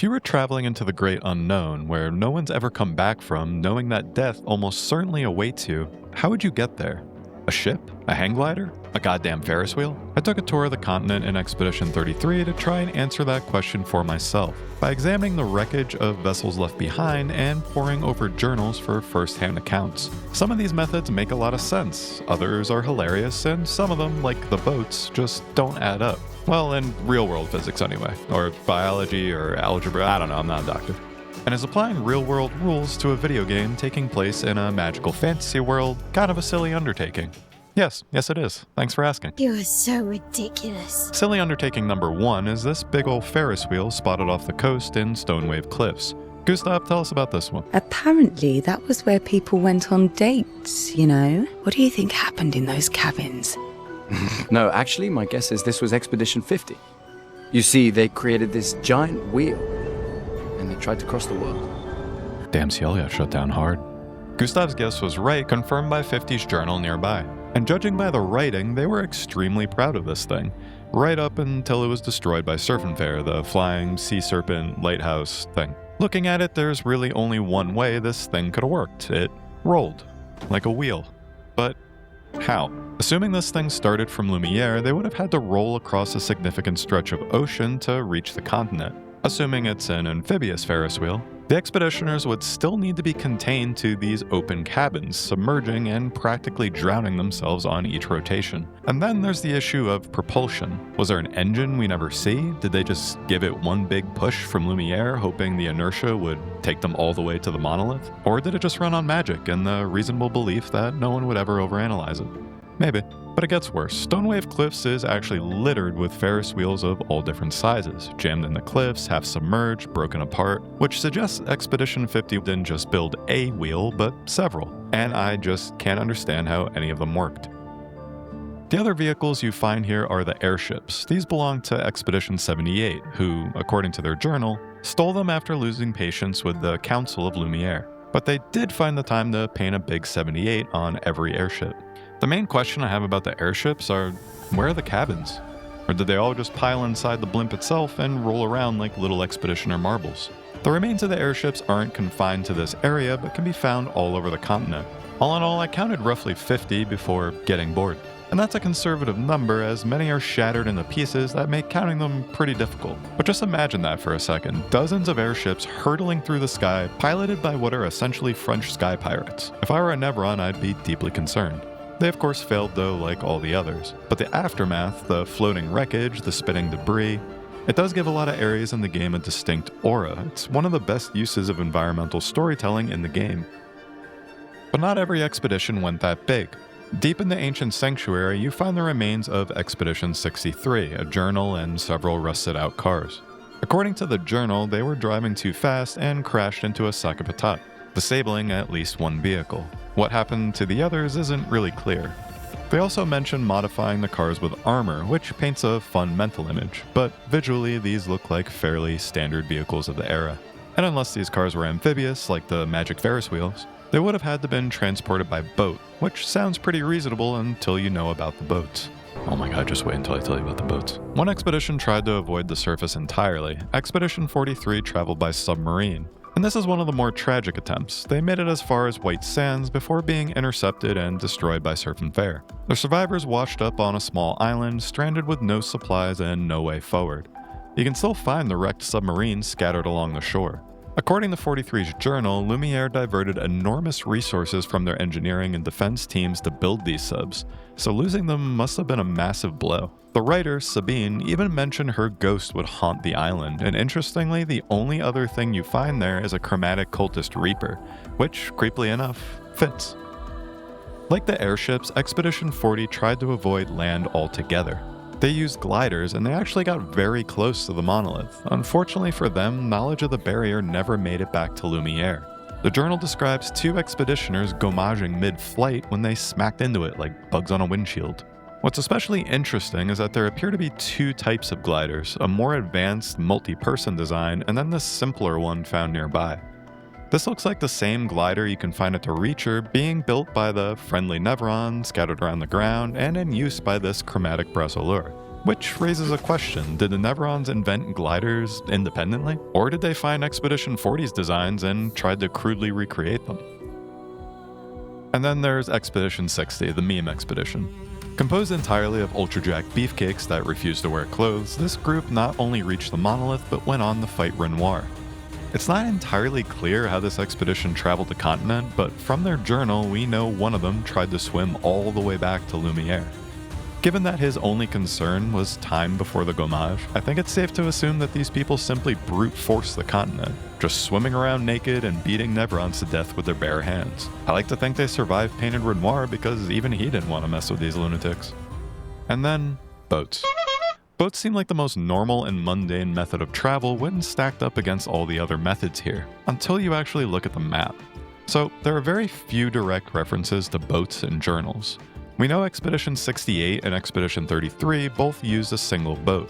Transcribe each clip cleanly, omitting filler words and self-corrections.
you were traveling into the great unknown, where no one's ever come back from, knowing that death almost certainly awaits you, how would you get there? A ship? A hang glider? A goddamn Ferris wheel? I took a tour of the continent in Expedition 33 to try and answer that question for myself, by examining the wreckage of vessels left behind and poring over journals for first-hand accounts. Some of these methods make a lot of sense, others are hilarious, and some of them, like the boats, just don't add up. Well, in real-world physics anyway, or biology or algebra, I don't know, I'm not a doctor. And is applying real-world rules to a video game taking place in a magical fantasy world kind of a silly undertaking? Yes it is. Thanks for asking. You are so ridiculous. Silly undertaking number 1 is this big old Ferris wheel spotted off the coast in Stonewave Cliffs. Gustav, tell us about this one. Apparently, that was where people went on dates, you know? What do you think happened in those cabins? No, actually, my guess is this was Expedition 50. You see, they created this giant wheel, and they tried to cross the world. Damn, Ciel got shut down hard. Gustav's guess was right, confirmed by 50's journal nearby. And judging by the writing, they were extremely proud of this thing, right up until it was destroyed by Surfenfair, the flying sea serpent lighthouse thing. Looking at it, there's really only one way this thing could have worked. It rolled, like a wheel. But how? Assuming this thing started from Lumiere, they would have had to roll across a significant stretch of ocean to reach the continent. Assuming it's an amphibious Ferris wheel, the expeditioners would still need to be contained to these open cabins, submerging and practically drowning themselves on each rotation. And then there's the issue of propulsion. Was there an engine we never see? Did they just give it one big push from Lumiere, hoping the inertia would take them all the way to the monolith? Or did it just run on magic and the reasonable belief that no one would ever overanalyze it? Maybe. But it gets worse. Stonewave Cliffs is actually littered with Ferris wheels of all different sizes, jammed in the cliffs, half submerged, broken apart, which suggests Expedition 50 didn't just build a wheel, but several. And I just can't understand how any of them worked. The other vehicles you find here are the airships. These belong to Expedition 78, who, according to their journal, stole them after losing patience with the Council of Lumiere. But they did find the time to paint a big 78 on every airship. The main question I have about the airships are, where are the cabins? Or did they all just pile inside the blimp itself and roll around like little expeditioner marbles? The remains of the airships aren't confined to this area, but can be found all over the continent. All in all, I counted roughly 50 before getting bored. And that's a conservative number, as many are shattered into pieces that make counting them pretty difficult. But just imagine that for a second. Dozens of airships hurtling through the sky, piloted by what are essentially French sky pirates. If I were a Nevron, I'd be deeply concerned. They of course failed though, like all the others. But the aftermath, the floating wreckage, the spitting debris, it does give a lot of areas in the game a distinct aura. It's one of the best uses of environmental storytelling in the game. But not every expedition went that big. Deep in the ancient sanctuary, you find the remains of Expedition 63, a journal and several rusted out cars. According to the journal, they were driving too fast and crashed into a sac à patate, disabling at least one vehicle. What happened to the others isn't really clear. They also mention modifying the cars with armor, which paints a fun mental image, but visually these look like fairly standard vehicles of the era. And unless these cars were amphibious, like the magic Ferris wheels, they would have had to been transported by boat, which sounds pretty reasonable until you know about the boats. Oh my god, just wait until I tell you about the boats. One expedition tried to avoid the surface entirely. Expedition 43 traveled by submarine. And this is one of the more tragic attempts. They made it as far as White Sands before being intercepted and destroyed by Surfenfair. The survivors washed up on a small island, stranded with no supplies and no way forward. You can still find the wrecked submarines scattered along the shore. According to 43's journal, Lumiere diverted enormous resources from their engineering and defense teams to build these subs, so losing them must have been a massive blow. The writer, Sabine, even mentioned her ghost would haunt the island, and interestingly, the only other thing you find there is a chromatic cultist reaper, which, creepily enough, fits. Like the airships, Expedition 40 tried to avoid land altogether. They used gliders, and they actually got very close to the monolith. Unfortunately for them, knowledge of the barrier never made it back to Lumiere. The journal describes 2 expeditioners gommaging mid-flight when they smacked into it like bugs on a windshield. What's especially interesting is that there appear to be 2 types of gliders, a more advanced multi-person design, and then the simpler one found nearby. This looks like the same glider you can find at the Reacher being built by the friendly Nevron, scattered around the ground, and in use by this chromatic Brasilleur. Which raises a question, did the Neverons invent gliders independently? Or did they find Expedition 40's designs and tried to crudely recreate them? And then there's Expedition 60, the meme expedition. Composed entirely of ultra-jacked beefcakes that refused to wear clothes, this group not only reached the monolith, but went on to fight Renoir. It's not entirely clear how this expedition traveled the continent, but from their journal, we know one of them tried to swim all the way back to Lumiere. Given that his only concern was time before the gommage, I think it's safe to assume that these people simply brute forced the continent, just swimming around naked and beating Neverons to death with their bare hands. I like to think they survived Painted Renoir because even he didn't want to mess with these lunatics. And then, boats. Boats seem like the most normal and mundane method of travel when stacked up against all the other methods here, until you actually look at the map. So there are very few direct references to boats in journals. We know Expedition 68 and Expedition 33 both used a single boat.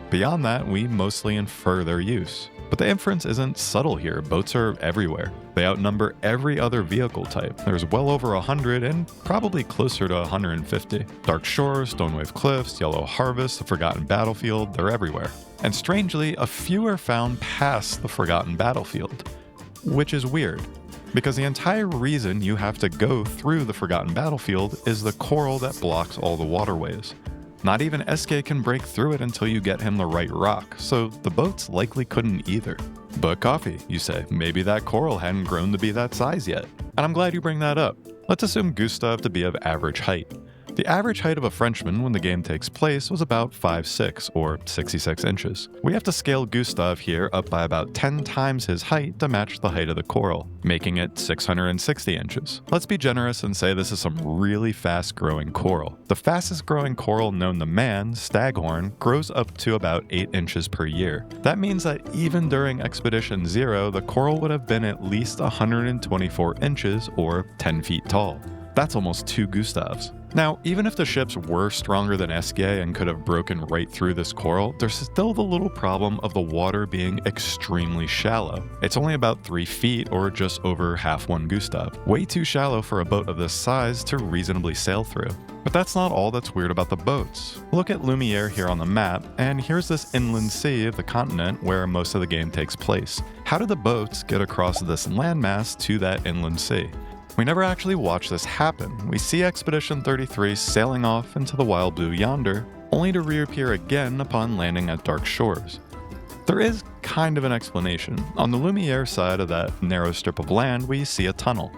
Beyond that, we mostly infer their use. But the inference isn't subtle here, boats are everywhere. They outnumber every other vehicle type. There's well over 100 and probably closer to 150. Dark Shores, Stonewave Cliffs, Yellow Harvest, the Forgotten Battlefield, they're everywhere. And strangely, a few are found past the Forgotten Battlefield, which is weird. Because the entire reason you have to go through the Forgotten Battlefield is the coral that blocks all the waterways. Not even SK can break through it until you get him the right rock, so the boats likely couldn't either. But coffee, you say, maybe that coral hadn't grown to be that size yet. And I'm glad you bring that up. Let's assume Gustave to be of average height. The average height of a Frenchman when the game takes place was about 5'6", or 66 inches. We have to scale Gustave here up by about 10 times his height to match the height of the coral, making it 660 inches. Let's be generous and say this is some really fast-growing coral. The fastest-growing coral known to man, staghorn, grows up to about 8 inches per year. That means that even during Expedition 0, the coral would have been at least 124 inches, or 10 feet tall. That's almost 2 Gustaves. Now, even if the ships were stronger than SK and could have broken right through this coral, there's still the little problem of the water being extremely shallow. It's only about 3 feet, or just over half 1 Gustave. Way too shallow for a boat of this size to reasonably sail through. But that's not all that's weird about the boats. Look at Lumiere here on the map, and here's this inland sea of the continent where most of the game takes place. How did the boats get across this landmass to that inland sea? We never actually watch this happen. We see Expedition 33 sailing off into the wild blue yonder, only to reappear again upon landing at Dark Shores. There is kind of an explanation. On the Lumiere side of that narrow strip of land, we see a tunnel,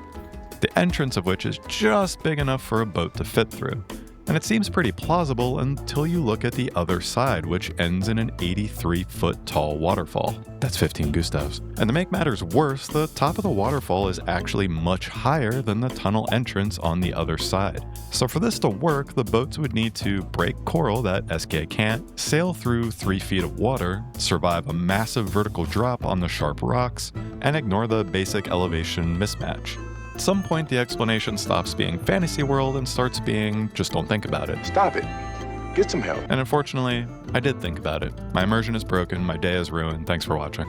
the entrance of which is just big enough for a boat to fit through. And it seems pretty plausible until you look at the other side, which ends in an 83-foot tall waterfall. That's 15 Gustaves. And to make matters worse, the top of the waterfall is actually much higher than the tunnel entrance on the other side. So for this to work, the boats would need to break coral that SK can't, sail through 3 feet of water, survive a massive vertical drop on the sharp rocks, and ignore the basic elevation mismatch. At some point, the explanation stops being fantasy world and starts being just don't think about it. Stop it. Get some help. And unfortunately, I did think about it. My immersion is broken, my day is ruined, thanks for watching.